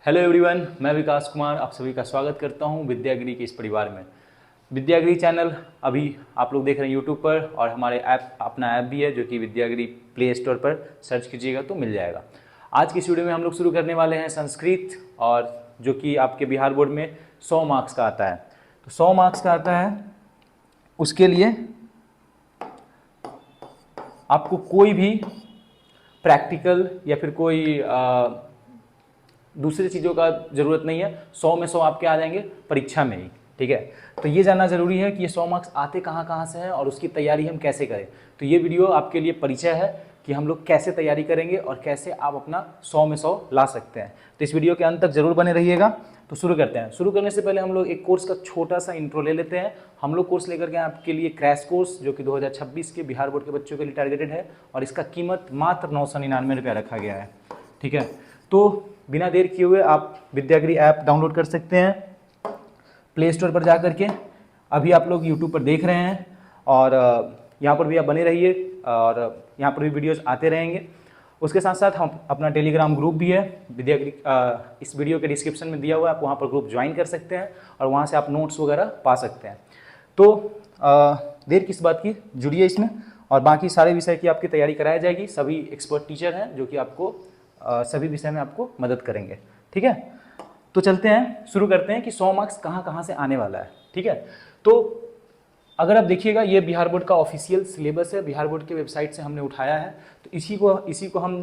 Hello everyone, मैं विकास कुमार आप सभी का स्वागत करता हूं विद्यागिरी के इस परिवार में। विद्यागिरी चैनल अभी आप लोग देख रहे हैं यूट्यूब पर, और हमारे अपना ऐप भी है जो कि विद्यागिरी प्ले स्टोर पर सर्च कीजिएगा तो मिल जाएगा। आज की इस वीडियो में हम लोग शुरू करने वाले हैं संस्कृत, और जो कि आपके बिहार बोर्ड में 100 मार्क्स का आता है। तो 100 मार्क्स का आता है, उसके लिए आपको कोई भी प्रैक्टिकल या फिर कोई दूसरी चीज़ों का ज़रूरत नहीं है। 100 में 100 आपके आ जाएंगे परीक्षा में ही, ठीक है। तो ये जानना ज़रूरी है कि ये 100 मार्क्स आते कहाँ से हैं और उसकी तैयारी हम कैसे करें। तो ये वीडियो आपके लिए परिचय है कि हम लोग कैसे तैयारी करेंगे और कैसे आप अपना 100 में 100 ला सकते हैं। तो इस वीडियो के अंत तक जरूर बने रहिएगा। तो शुरू करते हैं। शुरू करने से पहले हम लोग एक कोर्स का छोटा सा इंट्रो ले लेते हैं। हम लोग कोर्स लेकर के आपके लिए क्रैश कोर्स, जो कि 2026 के बिहार बोर्ड के बच्चों के लिए टारगेटेड है, और इसका कीमत मात्र 999 रुपया रखा गया है, ठीक है। तो बिना देर किए हुए आप विद्यागिरी ऐप डाउनलोड कर सकते हैं प्ले स्टोर पर जा करके। अभी आप लोग यूट्यूब पर देख रहे हैं, और यहाँ पर भी आप बने रहिए, और यहाँ पर भी वीडियोस आते रहेंगे। उसके साथ साथ हम अपना टेलीग्राम ग्रुप भी है विद्यागिरी, इस वीडियो के डिस्क्रिप्शन में दिया हुआ है, आप वहाँ पर ग्रुप ज्वाइन कर सकते हैं और वहाँ से आप नोट्स वगैरह पा सकते हैं। तो देर किस बात की, जुड़िए इसमें, और बाकी सारे विषय की आपकी तैयारी कराई जाएगी। सभी एक्सपर्ट टीचर हैं जो कि आपको सभी विषय में आपको मदद करेंगे, ठीक है। तो चलते हैं, शुरू करते हैं कि 100 मार्क्स कहाँ से आने वाला है, ठीक है। तो अगर आप देखिएगा, ये बिहार बोर्ड का ऑफिशियल सिलेबस है, बिहार बोर्ड के वेबसाइट से हमने उठाया है। तो इसी को हम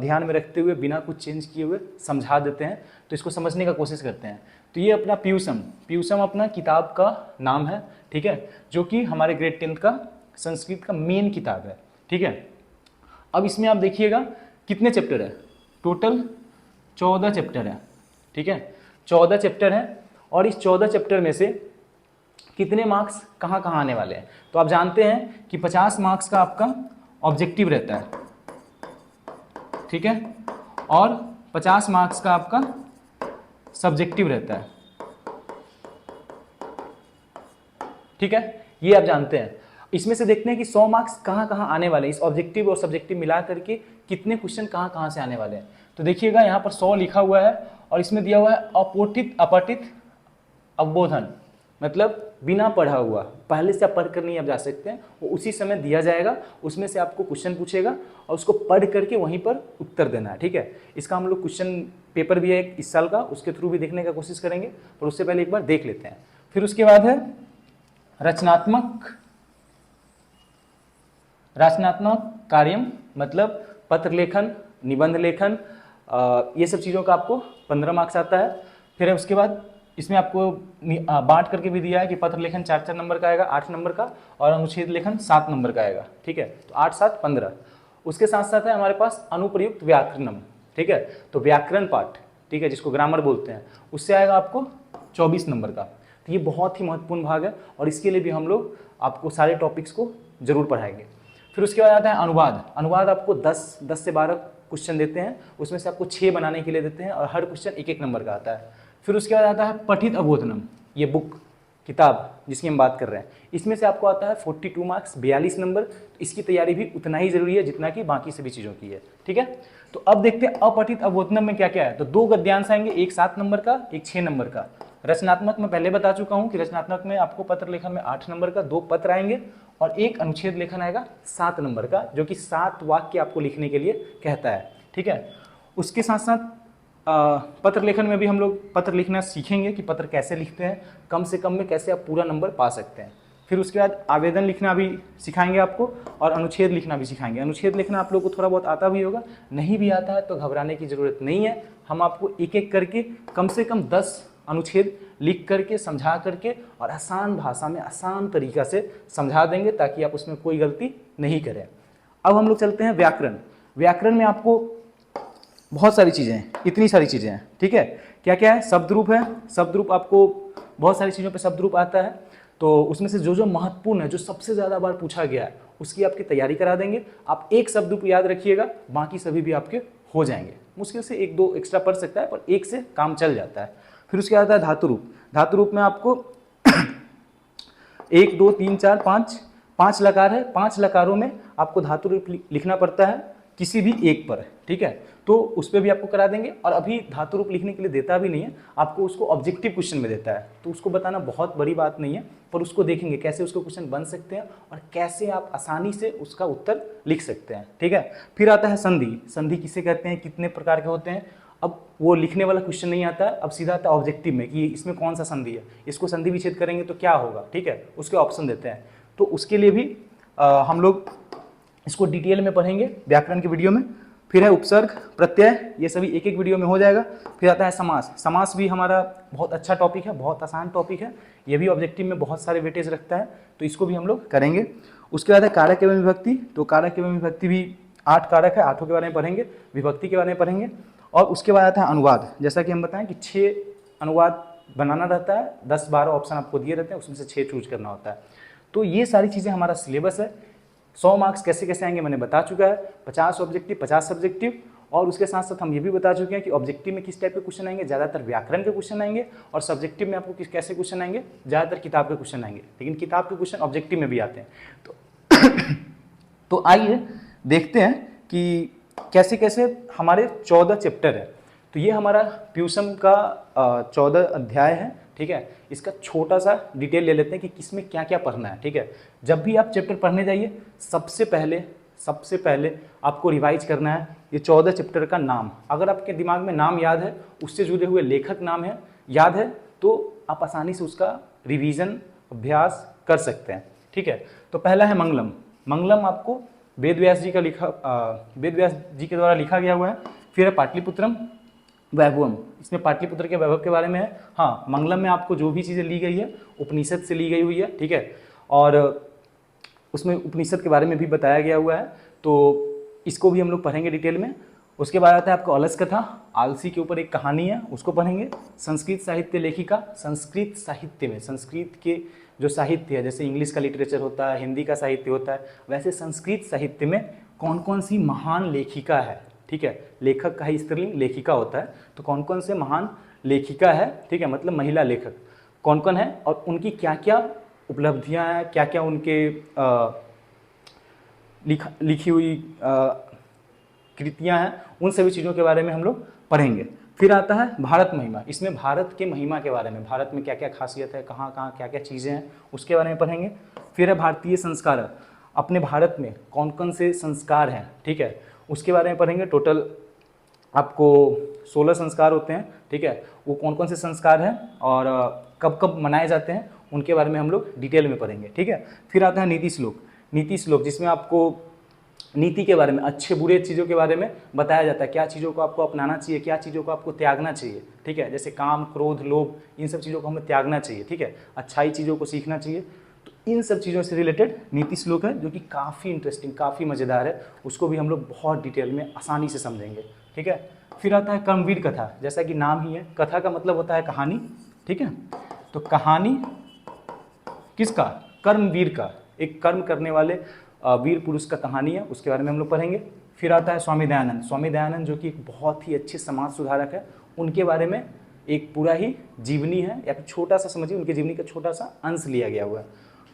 ध्यान में रखते हुए बिना कुछ चेंज किए हुए समझा देते हैं। तो इसको समझने का कोशिश करते हैं। तो ये अपना पीयूषम अपना किताब का नाम है, ठीक है, जो कि हमारे ग्रेड 10th का संस्कृत का मेन किताब है, ठीक है। अब इसमें आप देखिएगा कितने चैप्टर है, टोटल 14 चैप्टर है, ठीक है। 14 चैप्टर है, और इस 14 चैप्टर में से कितने मार्क्स कहाँ आने वाले हैं। तो आप जानते हैं कि 50 मार्क्स का आपका ऑब्जेक्टिव रहता है, ठीक है, और 50 मार्क्स का आपका सब्जेक्टिव रहता है, ठीक है। ये आप जानते हैं। इसमें से देखते हैं कि 100 मार्क्स कहाँ आने वाले हैं। इस ऑब्जेक्टिव और सब्जेक्टिव मिला करके कितने क्वेश्चन कहाँ से आने वाले हैं। तो देखिएगा यहाँ पर 100 लिखा हुआ है, और इसमें दिया हुआ है अपोठित अपठित अवबोधन, मतलब बिना पढ़ा हुआ, पहले से आप पढ़ कर नहीं आप जा सकते हैं, वो उसी समय दिया जाएगा। उसमें से आपको क्वेश्चन पूछेगा और उसको पढ़ करके वहीं पर उत्तर देना है, ठीक है। इसका हम लोग क्वेश्चन पेपर भी है इस साल का, उसके थ्रू भी देखने का कोशिश करेंगे, पर उससे पहले एक बार देख लेते हैं। फिर उसके बाद है रचनात्मक कार्यम, मतलब पत्र लेखन, निबंध लेखन, ये सब चीज़ों का आपको 15 मार्क्स आता है। फिर उसके बाद इसमें आपको बांट करके भी दिया है कि पत्र लेखन 4 नंबर का आएगा, 8 नंबर का, और अनुच्छेद लेखन 7 नंबर का आएगा, ठीक है। तो 8, 7, 15। उसके साथ साथ है हमारे पास अनुप्रयुक्त व्याकरणम, ठीक है। तो व्याकरण पाठ, ठीक है, जिसको ग्रामर बोलते हैं, उससे आएगा आपको 24 नंबर का। तो ये बहुत ही महत्वपूर्ण भाग है, और इसके लिए भी हम लोग आपको सारे टॉपिक्स को जरूर पढ़ाएंगे। फिर उसके बाद आता है अनुवाद आपको 10 से 12 क्वेश्चन देते हैं, उसमें से आपको 6 बनाने के लिए देते हैं, और हर क्वेश्चन 1 नंबर का आता है। फिर उसके बाद आता है पठित अवबोधनम, ये बुक किताब जिसकी हम बात कर रहे हैं, इसमें से आपको आता है 42 मार्क्स, 42 नंबर। तो इसकी तैयारी भी उतना ही जरूरी है जितना कि बाकी सभी चीज़ों की है, ठीक है। तो अब देखते हैं अपठित अवबोधनम में क्या क्या है। तो 2 गद्यांश आएंगे, एक 7 नंबर का, एक 6 नंबर का। रचनात्मक में पहले बता चुका हूँ कि रचनात्मक में आपको पत्र लेखन में 8 नंबर का 2 पत्र आएंगे, और एक अनुच्छेद लेखन आएगा 7 नंबर का, जो कि 7 वाक्य आपको लिखने के लिए कहता है, ठीक है। उसके साथ साथ पत्र लेखन में भी हम लोग पत्र लिखना सीखेंगे कि पत्र कैसे लिखते हैं, कम से कम में कैसे आप पूरा नंबर पा सकते हैं। फिर उसके बाद आवेदन लिखना भी सिखाएंगे आपको, और अनुच्छेद लिखना भी सिखाएंगे। अनुच्छेद लिखना आप लोग को थोड़ा बहुत आता भी होगा, नहीं भी आता है तो घबराने की ज़रूरत नहीं है। हम आपको एक एक करके कम से कम 10 अनुच्छेद लिख करके, समझा करके, और आसान भाषा में आसान तरीक़ा से समझा देंगे, ताकि आप उसमें कोई गलती नहीं करें। अब हम लोग चलते हैं व्याकरण में आपको बहुत सारी चीज़ें हैं, इतनी सारी चीज़ें हैं, ठीक है। क्या क्या है, शब्द रूप है। शब्द रूप आपको बहुत सारी चीज़ों पे शब्द रूप आता है, तो उसमें से जो महत्वपूर्ण है, जो सबसे ज़्यादा बार पूछा गया है, उसकी आपकी तैयारी करा देंगे। आप एक शब्द रूप याद रखिएगा, बाकी सभी भी आपके हो जाएंगे। मुश्किल से 1-2 एक्स्ट्रा पढ़ सकता है, पर एक से काम चल जाता है। फिर उसके बाद आता है धातु रूप में आपको 1, 2, 3, 4, 5 लकार है। 5 लकारों में आपको धातु रूप लिखना पड़ता है, किसी भी एक पर, ठीक है। तो उस पर भी आपको करा देंगे। और अभी धातु रूप लिखने के लिए देता भी नहीं है, आपको उसको ऑब्जेक्टिव क्वेश्चन में देता है, तो उसको बताना बहुत बड़ी बात नहीं है, पर उसको देखेंगे कैसे उसको क्वेश्चन बन सकते हैं और कैसे आप आसानी से उसका उत्तर लिख सकते हैं। ठीक है, फिर आता है संधि। संधि किसे कहते हैं, कितने प्रकार के होते हैं। अब वो लिखने वाला क्वेश्चन नहीं आता है, अब सीधा आता है ऑब्जेक्टिव में कि इसमें कौन सा संधि है, इसको संधि विच्छेद करेंगे तो क्या होगा। ठीक है, उसके ऑप्शन देते हैं, तो उसके लिए भी हम लोग इसको डिटेल में पढ़ेंगे व्याकरण के वीडियो में। फिर है उपसर्ग, प्रत्यय, ये सभी एक एक वीडियो में हो जाएगा। फिर आता है समास। समास भी हमारा बहुत अच्छा टॉपिक है, बहुत आसान टॉपिक है, ये भी ऑब्जेक्टिव में बहुत सारे वेटेज रखता है, तो इसको भी हम लोग करेंगे। उसके बाद है कारक एवं विभक्ति। तो कारक एवं विभक्ति भी 8 कारक है, 8 के बारे में पढ़ेंगे, विभक्ति के बारे में पढ़ेंगे। और उसके बाद आता है अनुवाद। जैसा कि हम बताएं कि 6 अनुवाद बनाना रहता है, 10-12 ऑप्शन आपको दिए रहते हैं, उसमें से 6 चूज करना होता है। तो ये सारी चीज़ें हमारा सिलेबस है। 100 मार्क्स कैसे कैसे आएंगे मैंने बता चुका है, 50 ऑब्जेक्टिव 50 सब्जेक्टिव। और उसके साथ साथ हम ये भी बता चुके हैं कि ऑब्जेक्टिव में किस टाइप के क्वेश्चन आएंगे, ज़्यादातर व्याकरण के क्वेश्चन आएंगे, और सब्जेक्टिव में आपको कैसे क्वेश्चन आएंगे, ज़्यादातर किताब के क्वेश्चन आएंगे, लेकिन किताब के क्वेश्चन ऑब्जेक्टिव में भी आते हैं। तो आइए देखते हैं कि कैसे कैसे हमारे 14 चैप्टर है। तो ये हमारा प्यूसम का 14 अध्याय है। ठीक है, इसका छोटा सा डिटेल ले लेते हैं कि किसमें क्या क्या पढ़ना है। ठीक है, जब भी आप चैप्टर पढ़ने जाइए, सबसे पहले आपको रिवाइज करना है ये 14 चैप्टर का नाम। अगर आपके दिमाग में नाम याद है, उससे जुड़े हुए लेखक नाम है याद है, तो आप आसानी से उसका रिवीजन अभ्यास कर सकते हैं। ठीक है, तो पहला है मंगलम। मंगलम आपको वेद व्यास जी के द्वारा लिखा गया हुआ है। फिर है पाटलिपुत्रम वैभवम, इसमें पाटलिपुत्र के वैभव के बारे में है। हाँ, मंगलम में आपको जो भी चीज़ें ली गई है उपनिषद से ली गई हुई है। ठीक है, और उसमें उपनिषद के बारे में भी बताया गया हुआ है, तो इसको भी हम लोग पढ़ेंगे डिटेल में। उसके बाद आता है आपको अलस कथा, आलसी के ऊपर एक कहानी है, उसको पढ़ेंगे। संस्कृत साहित्य लेखिका, संस्कृत साहित्य में संस्कृत के जो साहित्य है, जैसे इंग्लिश का लिटरेचर होता है, हिंदी का साहित्य होता है, वैसे संस्कृत साहित्य में कौन कौन सी महान लेखिका है। ठीक है, लेखक का ही स्त्रीलिंग लेखिका होता है, तो कौन कौन से महान लेखिका है, ठीक है, मतलब महिला लेखक कौन कौन है, और उनकी क्या क्या उपलब्धियां हैं, क्या क्या उनके लिखी हुई कृतियां हैं, उन सभी चीज़ों के बारे में हम लोग पढ़ेंगे। फिर आता है भारत महिमा। इसमें भारत के महिमा के बारे में, भारत में क्या क्या खासियत है, कहाँ कहाँ क्या क्या चीज़ें हैं, उसके बारे में पढ़ेंगे। फिर है भारतीय संस्कार, अपने भारत में कौन कौन से संस्कार हैं, ठीक है, उसके बारे में पढ़ेंगे। टोटल आपको 16 संस्कार होते हैं। ठीक है, वो कौन कौन से संस्कार हैं और कब कब मनाए जाते हैं, उनके बारे में हम लोग डिटेल में पढ़ेंगे। ठीक है, फिर आता है नीति श्लोक। नीति श्लोक जिसमें आपको नीति के बारे में, अच्छे बुरे चीज़ों के बारे में बताया जाता है, क्या चीज़ों को आपको अपनाना चाहिए, क्या चीज़ों को आपको त्यागना चाहिए। ठीक है, जैसे काम, क्रोध, लोभ, इन सब चीज़ों को हमें त्यागना चाहिए। ठीक है, अच्छाई चीज़ों को सीखना चाहिए। तो इन सब चीज़ों से रिलेटेड नीति श्लोक है, जो कि काफ़ी इंटरेस्टिंग, काफ़ी मज़ेदार है, उसको भी हम लोग बहुत डिटेल में आसानी से समझेंगे। ठीक है, फिर आता है कर्मवीर कथा। जैसा कि नाम ही है, कथा का मतलब होता है कहानी। ठीक है, तो कहानी किसका, कर्मवीर का, एक कर्म करने वाले वीर पुरुष का कहानी है, उसके बारे में हम लोग पढ़ेंगे। फिर आता है स्वामी दयानंद। स्वामी दयानंद जो कि एक बहुत ही अच्छे समाज सुधारक है, उनके बारे में एक पूरा ही जीवनी है, या फिर छोटा सा समझिए उनकी जीवनी का छोटा सा अंश लिया गया हुआ है।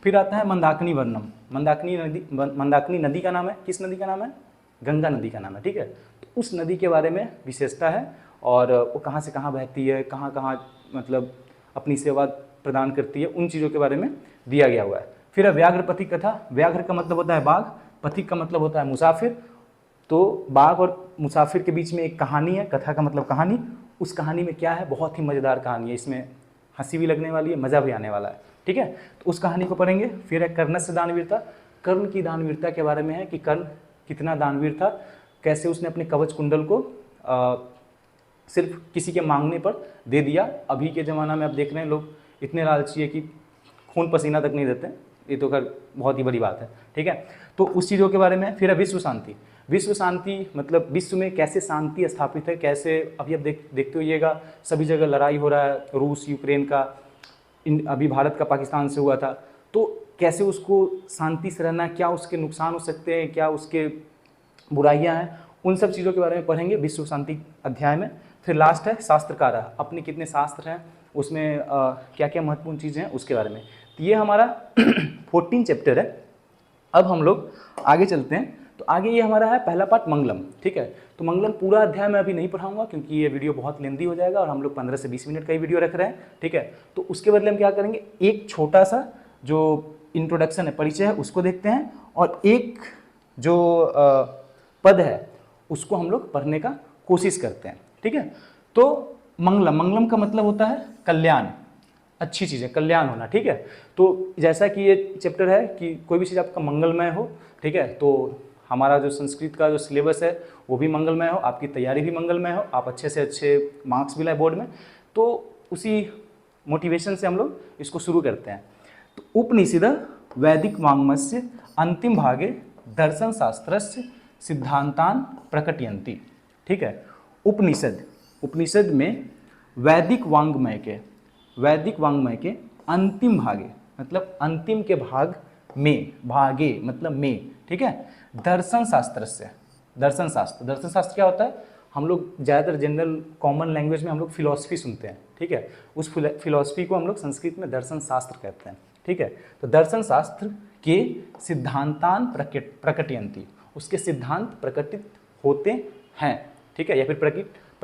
फिर आता है मंदाकिनी वर्णम। मंदाकिनी नदी का नाम है, किस नदी का नाम है, गंगा नदी का नाम है। ठीक है, तो उस नदी के बारे में विशेषता है, और वो कहाँ से कहाँ बहती है, कहाँ कहाँ मतलब अपनी सेवा प्रदान करती है, उन चीज़ों के बारे में दिया गया हुआ है। फिर है व्याघ्र पथिक कथा। व्याघ्र का मतलब होता है बाघ, पथिक का मतलब होता है मुसाफिर। तो बाघ और मुसाफिर के बीच में एक कहानी है, कथा का मतलब कहानी। उस कहानी में क्या है, बहुत ही मज़ेदार कहानी है, इसमें हंसी भी लगने वाली है, मज़ा भी आने वाला है। ठीक है, तो उस कहानी को पढ़ेंगे। फिर है कर्णस्य दानवीरता। कर्ण की दानवीरता के बारे में है कि कर्ण कितना दानवीर था, कैसे उसने अपने कवच कुंडल को सिर्फ किसी के मांगने पर दे दिया। अभी के ज़माना में आप देख रहे हैं लोग इतने लालची है कि खून पसीना तक नहीं देते, ये तो खैर बहुत ही बड़ी बात है। ठीक है, तो उस चीज़ों के बारे में। फिर है विश्व शांति। विश्व शांति मतलब विश्व में कैसे शांति स्थापित है, कैसे अभी आप देखते होइएगा सभी जगह लड़ाई हो रहा है, रूस यूक्रेन का, अभी भारत का पाकिस्तान से हुआ था, तो कैसे उसको शांति से रहना, क्या उसके नुकसान हो सकते हैं, क्या उसके बुराइयां हैं, उन सब चीज़ों के बारे में पढ़ेंगे विश्व शांति अध्याय में। फिर लास्ट है शास्त्रकारा, अपने कितने शास्त्र हैं, उसमें क्या क्या महत्वपूर्ण चीज़ें हैं, उसके बारे में। तो ये हमारा 14 चैप्टर है। अब हम लोग आगे चलते हैं। तो तो आगे ये हमारा है पहला पार्ट मंगलम, ठीक है। तो मंगलम पूरा अध्याय मैं अभी नहीं पढ़ाऊंगा क्योंकि ये वीडियो बहुत लेंदी हो जाएगा और हम लोग 15 से 20 मिनट का ही वीडियो रख रहे हैं, ठीक है। तो उसके बदले हम क्या करेंगे, एक छोटा सा जो इंट्रोडक्शन है, परिचय है, उसको देखते हैं और एक जो पद है उसको हम लोग पढ़ने का कोशिश करते हैं, ठीक है। तो मंगलम, मंगलम का मतलब होता है कल्याण, अच्छी चीज़ें, कल्याण होना, ठीक है। तो जैसा कि ये चैप्टर है कि कोई भी चीज़ आपका मंगलमय हो, ठीक है, तो हमारा जो संस्कृत का जो सिलेबस है वो भी मंगलमय हो, आपकी तैयारी भी मंगलमय हो, आप अच्छे से अच्छे मार्क्स भी लाए बोर्ड में। तो उसी मोटिवेशन से हम लोग इसको शुरू करते हैं। तो उपनिषद वैदिक वाङ्मयस्य अंतिम भागे दर्शन शास्त्रस्य सिद्धांतान प्रकटयन्ति, ठीक है। उपनिषद, उपनिषद में वैदिक वाङ्मय के अंतिम भागे मतलब अंतिम के भाग में, भागे मतलब में, ठीक है। दर्शन शास्त्र से, दर्शन शास्त्र, दर्शन शास्त्र क्या होता है, हम लोग ज़्यादातर जनरल कॉमन लैंग्वेज में हम लोग फिलॉसफी सुनते हैं, ठीक है। उस फिलॉसफी को हम लोग संस्कृत में दर्शन शास्त्र कहते हैं, ठीक है। तो दर्शन शास्त्र के सिद्धांतान प्रकटयन्ति, उसके सिद्धांत प्रकटित होते हैं, ठीक है, या फिर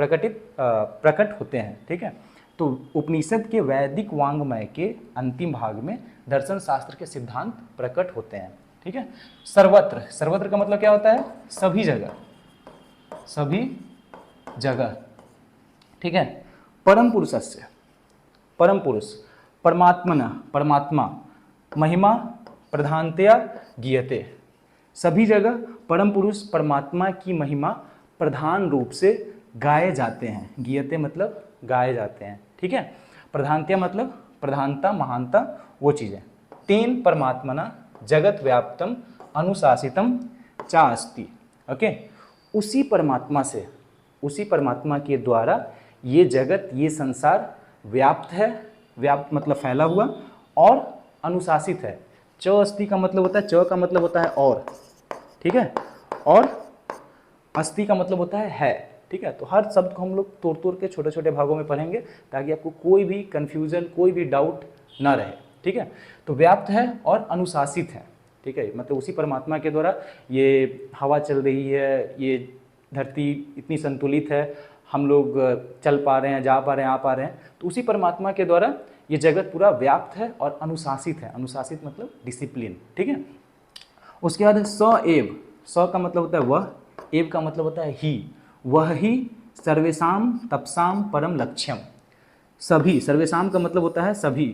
प्रकट होते हैं, ठीक है। तो उपनिषद के वैदिक वाङ्मय के अंतिम भाग में दर्शन शास्त्र के सिद्धांत प्रकट होते हैं, ठीक है। सर्वत्र, सर्वत्र का मतलब क्या होता है, सभी जगह, सभी जगह, ठीक है। परम पुरुषस्य, परम पुरुष, परमात्मना, परमात्मा, महिमा प्रधानतया गीयते, सभी जगह परम पुरुष परमात्मा की महिमा प्रधान रूप से गाए जाते हैं। गीयते मतलब गाए जाते हैं, ठीक है। प्रधानतया मतलब प्रधानता, महानता, वो चीज़ें। तेन परमात्मना जगत व्याप्तम अनुशासितम चा अस्ति, ओके। उसी परमात्मा से, उसी परमात्मा के द्वारा ये जगत, ये संसार व्याप्त है, व्याप्त मतलब फैला हुआ, और अनुशासित है। च अस्ति का मतलब होता है, च का मतलब होता है और, ठीक है, और अस्ति का मतलब होता है, ठीक है। तो हर शब्द को हम लोग तोड़ तोड़ के छोटे छोटे भागों में पढ़ेंगे ताकि आपको कोई भी कन्फ्यूजन, कोई भी डाउट ना रहे, ठीक है। तो व्याप्त है और अनुशासित है, ठीक है, मतलब उसी परमात्मा के द्वारा ये हवा चल रही है, ये धरती इतनी संतुलित है, हम लोग चल पा रहे हैं, जा पा रहे हैं, आ पा रहे हैं, तो उसी परमात्मा के द्वारा ये जगत पूरा व्याप्त है और अनुशासित है। अनुशासित मतलब डिसिप्लिन, ठीक है। उसके बाद स एव, स का मतलब होता है वह, एव का मतलब होता है ही, वह ही सर्वेशाम तपसाम परम लक्ष्यम, सभी, सर्वेशाम का मतलब होता है सभी,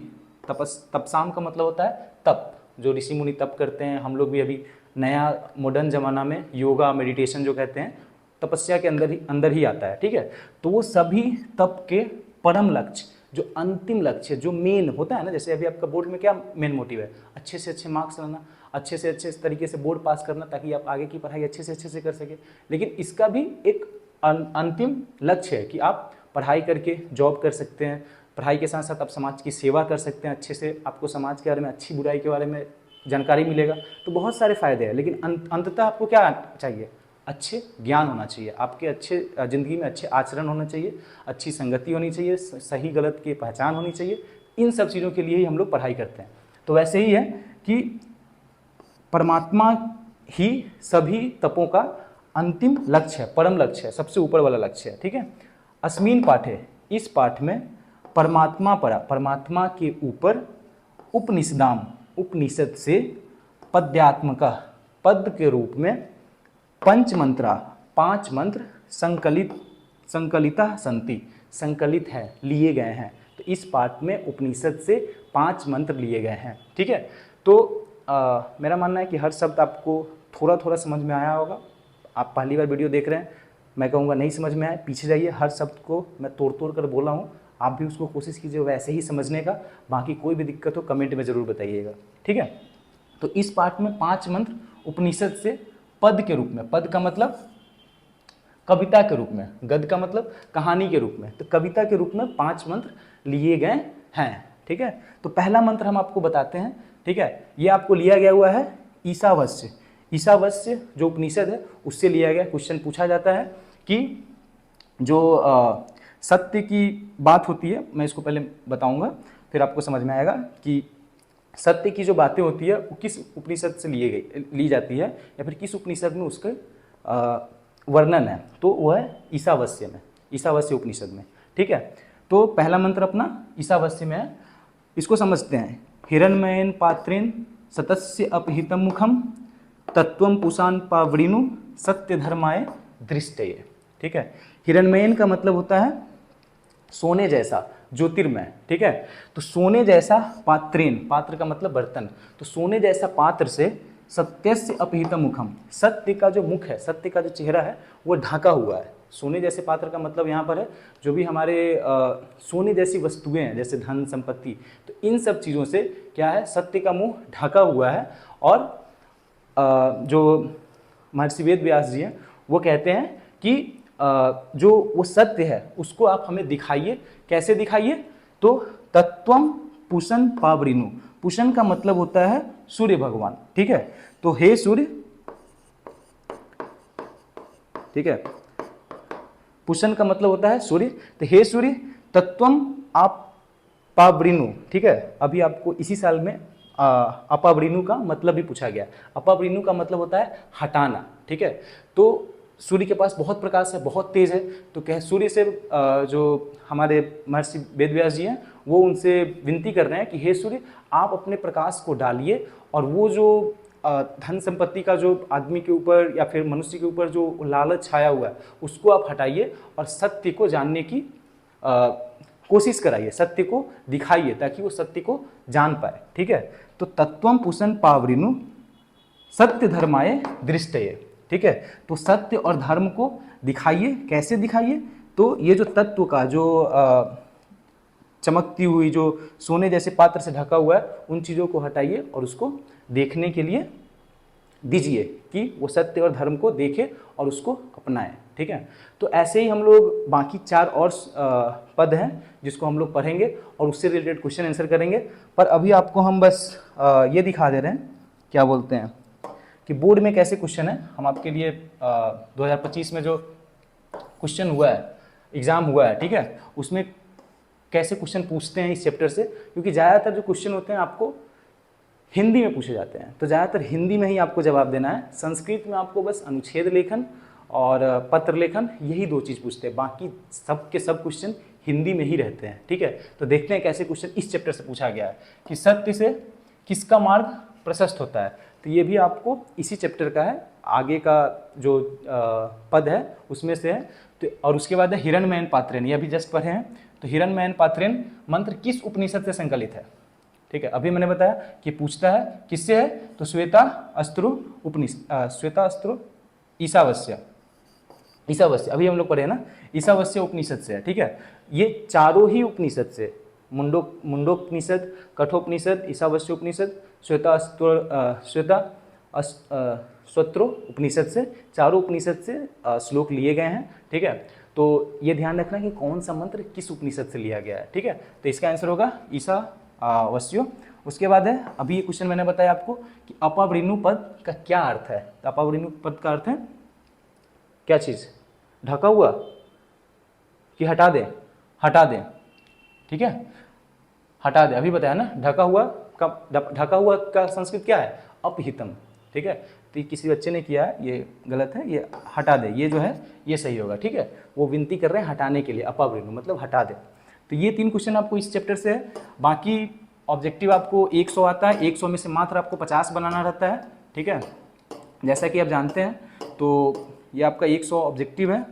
तपसाम का मतलब होता है तप, जो ऋषि मुनि तप करते हैं। हम लोग भी अभी नया मॉडर्न ज़माना में योगा, मेडिटेशन जो कहते हैं, तपस्या के अंदर ही आता है, ठीक है। तो वो सभी तप के परम लक्ष्य, जो अंतिम लक्ष्य, जो मेन होता है ना, जैसे अभी आपका बोर्ड में क्या मेन मोटिव है, अच्छे से अच्छे मार्क्स लाना, अच्छे से अच्छे तरीके से बोर्ड पास करना ताकि आप आगे की पढ़ाई अच्छे से कर सके। लेकिन इसका भी एक अंतिम लक्ष्य है कि आप पढ़ाई करके जॉब कर सकते हैं, पढ़ाई के साथ साथ आप समाज की सेवा कर सकते हैं, अच्छे से आपको समाज के बारे में, अच्छी बुराई के बारे में जानकारी मिलेगा, तो बहुत सारे फायदे हैं। लेकिन अंततः आपको क्या चाहिए, अच्छे ज्ञान होना चाहिए, आपके अच्छे ज़िंदगी में अच्छे आचरण होना चाहिए, अच्छी संगति होनी चाहिए, सही गलत की पहचान होनी चाहिए। इन सब चीज़ों के लिए ही हम लोग पढ़ाई करते हैं। तो वैसे ही है कि परमात्मा ही सभी तपों का अंतिम लक्ष्य है, परम लक्ष्य है, सबसे ऊपर वाला लक्ष्य है, ठीक है। अस्मिन पाठे, इस पाठ में परमात्मा परा, परमात्मा के ऊपर उपनिषदाम, उपनिषद से पद्यात्मका, पद के रूप में पंचमंत्रा, 5 मंत्र संकलिता संति, संकलित है, लिए गए हैं। तो इस पाठ में उपनिषद से 5 मंत्र लिए गए हैं, ठीक है। तो मेरा मानना है कि हर शब्द आपको थोड़ा थोड़ा समझ में आया होगा। आप पहली बार वीडियो देख रहे हैं, मैं कहूँगा नहीं समझ में आए, पीछे जाइए, हर शब्द को मैं तोड़ तोड़ कर बोला हूँ, आप भी उसको कोशिश कीजिए वैसे ही समझने का। बाकी कोई भी दिक्कत हो कमेंट में ज़रूर बताइएगा, ठीक है। तो इस पाठ में 5 मंत्र उपनिषद से पद के रूप में, पद का मतलब कविता के रूप में, गद्य का मतलब कहानी के रूप में, तो कविता के रूप में 5 मंत्र लिए गए हैं, ठीक है। तो पहला मंत्र हम आपको बताते हैं, ठीक है। ये आपको लिया गया हुआ है ईशावास्य, ईशावास्य जो उपनिषद है उससे लिया गया। क्वेश्चन पूछा जाता है कि जो सत्य की बात होती है, मैं इसको पहले बताऊंगा फिर आपको समझ में आएगा कि सत्य की जो बातें होती है वो किस उपनिषद से ली जाती है या फिर किस उपनिषद में उसके वर्णन है, तो वह है ईशावास्य में, ईशावास्य उपनिषद में। ठीक है, तो पहला मंत्र अपना ईशावास्य में है, इसको समझते हैं। हिरण्मयेन पात्रेण सतस्य अपहितम मुखम तत्वम पुषान पावृणु सत्य धर्माय दृष्टये। ठीक है, हिरण्मयेन का मतलब होता है सोने जैसा, ज्योतिर्मय। ठीक है, तो सोने जैसा पात्रेन, पात्र का मतलब बर्तन, तो सोने जैसा पात्र से सत्यस्य अपहितम मुखम, सत्य का जो मुख है, सत्य का जो चेहरा है वो ढका हुआ है। सोने जैसे पात्र का मतलब यहाँ पर है जो भी हमारे सोने जैसी वस्तुएं हैं, जैसे धन संपत्ति, तो इन सब चीज़ों से क्या है, सत्य का मुंह ढका हुआ है। और जो महर्षि वेद व्यास जी हैं वो कहते हैं कि जो वो सत्य है उसको आप हमें दिखाइए। कैसे दिखाइए, तो तत्वम पुषन पावृणु, पुषन का मतलब होता है सूर्य भगवान। ठीक है, तो हे सूर्य, ठीक है, पुषन का मतलब होता है सूर्य, तो हे सूर्य तत्वम आप पावृणु। ठीक है, अभी आपको इसी साल में अपावृणु का मतलब भी पूछा गया। अपावृणु का मतलब होता है हटाना। ठीक है, तो सूर्य के पास बहुत प्रकाश है, बहुत तेज है, तो क्या सूर्य से जो हमारे महर्षि वेदव्यास जी हैं वो उनसे विनती कर रहे हैं कि हे सूर्य आप अपने प्रकाश को डालिए और वो जो धन संपत्ति का जो आदमी के ऊपर या फिर मनुष्य के ऊपर जो लालच छाया हुआ है उसको आप हटाइए और सत्य को जानने की कोशिश कराइए, सत्य को दिखाइए ताकि वो सत्य को जान पाए। ठीक है, तो तत्वम पुषन पावृणु सत्य धर्माय दृष्टये। ठीक है, तो सत्य और धर्म को दिखाइए। कैसे दिखाइए, तो ये जो तत्व का जो चमकती हुई जो सोने जैसे पात्र से ढका हुआ है उन चीज़ों को हटाइए और उसको देखने के लिए दीजिए कि वो सत्य और धर्म को देखे और उसको अपनाए। ठीक है, तो ऐसे ही हम लोग बाकी 4 और पद हैं जिसको हम लोग पढ़ेंगे और उससे रिलेटेड क्वेश्चन आंसर करेंगे। पर अभी आपको हम बस ये दिखा दे रहे हैं, क्या बोलते हैं, कि बोर्ड में कैसे क्वेश्चन है। हम आपके लिए 2025 में जो क्वेश्चन हुआ है, एग्ज़ाम हुआ है, ठीक है, उसमें कैसे क्वेश्चन पूछते हैं इस चैप्टर से, क्योंकि ज़्यादातर जो क्वेश्चन होते हैं आपको हिंदी में पूछे जाते हैं, तो ज़्यादातर हिंदी में ही आपको जवाब देना है। संस्कृत में आपको बस अनुच्छेद लेखन और पत्र लेखन, यही 2 चीज़ पूछते हैं, बाकी सब के सब क्वेश्चन हिंदी में ही रहते हैं। ठीक है, तो देखते हैं कैसे क्वेश्चन इस चैप्टर से पूछा गया है कि सत्य से किसका मार्ग प्रशस्त होता है। तो ये भी आपको इसी चैप्टर का है, आगे का जो पद है उसमें से है। तो और उसके बाद है हिरण्मयेन पात्रेण, ये अभी जस्ट पढ़े हैं। तो हिरण्मयेन पात्रेण मंत्र किस उपनिषद से संकलित है। ठीक है, अभी मैंने बताया कि पूछता है किससे है, तो श्वेता अस्त्रु उपनिषद, श्वेता अस्त्रु ईशावास्य, ईशावास्य अभी हम लोग पढ़े ना, ईशावास्य उपनिषद से है। ठीक है, ये चारों ही उपनिषद से, मुंडोपनिषद, कठोपनिषद, ईशावास्य उपनिषद, श्वेता स्वत्रो उपनिषद से, चारों उपनिषद से श्लोक लिए गए हैं। ठीक है, तो ये ध्यान रखना कि कौन सा मंत्र किस उपनिषद से लिया गया है। ठीक है, तो इसका आंसर होगा ईशावास्यो। उसके बाद है, अभी ये क्वेश्चन मैंने बताया आपको कि अपावृणु पद का क्या अर्थ है। तो अपावृणु पद का अर्थ है क्या चीज़, ढका हुआ कि हटा दे, हटा दे। ठीक है, हटा दे, अभी बताया ना, ढका हुआ का, ढका हुआ का संस्कृत क्या है, अपहितम। ठीक है, तो किसी बच्चे ने किया है, ये गलत है, ये हटा दे, ये जो है ये सही होगा। ठीक है, वो विनती कर रहे हैं हटाने के लिए, अपावृणु मतलब हटा दे। तो ये 3 क्वेश्चन आपको इस चैप्टर से है। बाकी ऑब्जेक्टिव आपको 100 आता है, 100 में से मात्र आपको 50 बनाना रहता है। ठीक है, जैसा कि आप जानते हैं, तो ये आपका 100 ऑब्जेक्टिव है,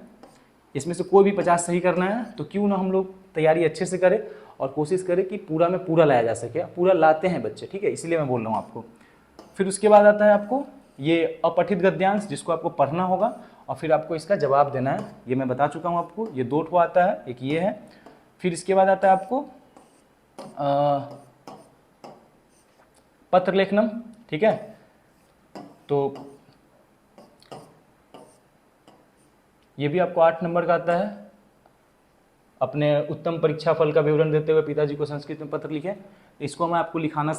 इसमें से कोई भी 50 सही करना है, तो क्यों ना हम लोग तैयारी अच्छे से करें और कोशिश करें कि पूरा में पूरा लाया जा सके। पूरा लाते हैं बच्चे, ठीक है, इसलिए मैं बोल रहा हूँ आपको। फिर उसके बाद आता है आपको ये अपठित गद्यांश, जिसको आपको पढ़ना होगा और फिर आपको इसका जवाब देना है। ये मैं बता चुका हूँ आपको, ये 2 ठो आता है, एक ये है। फिर इसके बाद आता है आपको पत्र लेखनम। ठीक है, तो ये भी आपको 8 नंबर का आता है। अपने उत्तम परीक्षा फल का विवरण देते हुए पिताजी को संस्कृत में पत्र लिखे, इसको मैं आपको लिखाना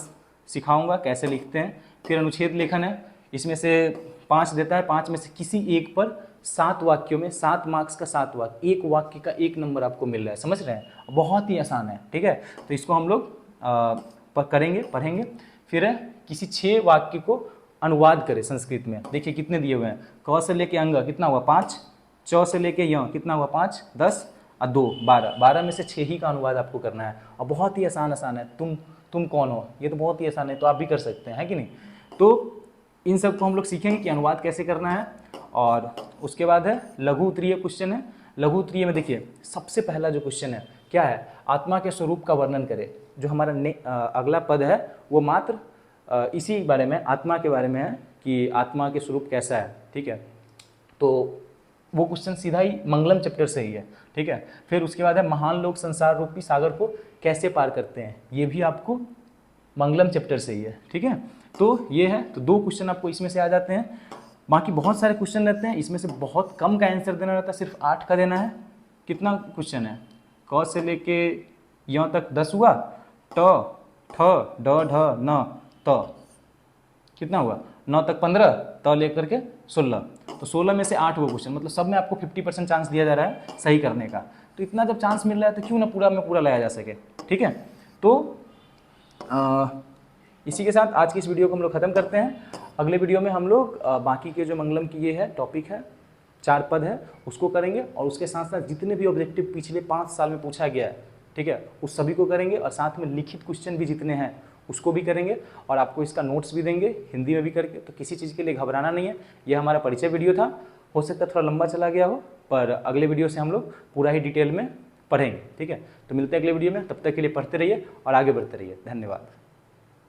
सिखाऊंगा कैसे लिखते हैं। फिर अनुच्छेद लेखन है, इसमें से 5 देता है, 5 में से किसी एक पर 7 वाक्यों में 7 मार्क्स का 7 वाक्य, एक वाक्य का 1 नंबर आपको मिल रहा है। समझ रहे हैं, बहुत ही आसान है। ठीक है, तो इसको हम लोग करेंगे, पढ़ेंगे। फिर है किसी 6 वाक्य को अनुवाद करें संस्कृत में। देखिए कितने दिए हुए हैं, क से लेके अंग कितना हुआ 5, च से लेके य कितना हुआ 5, 10 और 2 12, 12 में से 6 ही का अनुवाद आपको करना है। और बहुत ही आसान है, तुम कौन हो, ये तो बहुत ही आसान है, तो आप भी कर सकते हैं, है कि नहीं। तो इन सब को हम लोग सीखेंगे कि अनुवाद कैसे करना है। और उसके बाद है लघु उत्तरीय क्वेश्चन है। लघु उत्तरीय में देखिए सबसे पहला जो क्वेश्चन है क्या है, आत्मा के स्वरूप का वर्णन करें। जो हमारा अगला पद है वो मात्र इसी बारे में, आत्मा के बारे में है कि आत्मा के स्वरूप कैसा है, ठीक है। तो वो क्वेश्चन सीधा ही मंगलम चैप्टर से ही है, ठीक है। फिर उसके बाद है महान लोग संसार रूपी सागर को कैसे पार करते हैं, ये भी आपको मंगलम चैप्टर से ही है, ठीक है। तो ये है, तो 2 क्वेश्चन आपको इसमें से आ जाते हैं। बाकी बहुत सारे क्वेश्चन रहते हैं, इसमें से बहुत कम का आंसर देना रहता है, सिर्फ 8 का देना है। कितना क्वेश्चन है, क से लेके यहाँ तक 10 हुआ, ट ठ ड ढ न त कितना हुआ 9 तक 15, त लेकर के 16, तो 16 में से 8 वो क्वेश्चन, मतलब सब में आपको 50% चांस दिया जा रहा है सही करने का। तो इतना जब चांस मिल रहा है तो क्यों ना पूरा में पूरा लाया जा सके, ठीक है। तो इसी के साथ आज की इस वीडियो को हम लोग ख़त्म करते हैं। अगले वीडियो में हम लोग बाकी के जो मंगलम की ये है टॉपिक है, 4 पद है, उसको करेंगे। और उसके साथ साथ जितने भी ऑब्जेक्टिव पिछले 5 साल में पूछा गया है, ठीक है, उस सभी को करेंगे। और साथ में लिखित क्वेश्चन भी जितने हैं उसको भी करेंगे, और आपको इसका नोट्स भी देंगे हिंदी में भी करके। तो किसी चीज़ के लिए घबराना नहीं है। यह हमारा परिचय वीडियो था, हो सकता है थोड़ा लंबा चला गया हो, पर अगले वीडियो से हम लोग पूरा ही डिटेल में पढ़ेंगे, ठीक है। तो मिलते हैं अगले वीडियो में, तब तक के लिए पढ़ते रहिए और आगे बढ़ते रहिए। धन्यवाद।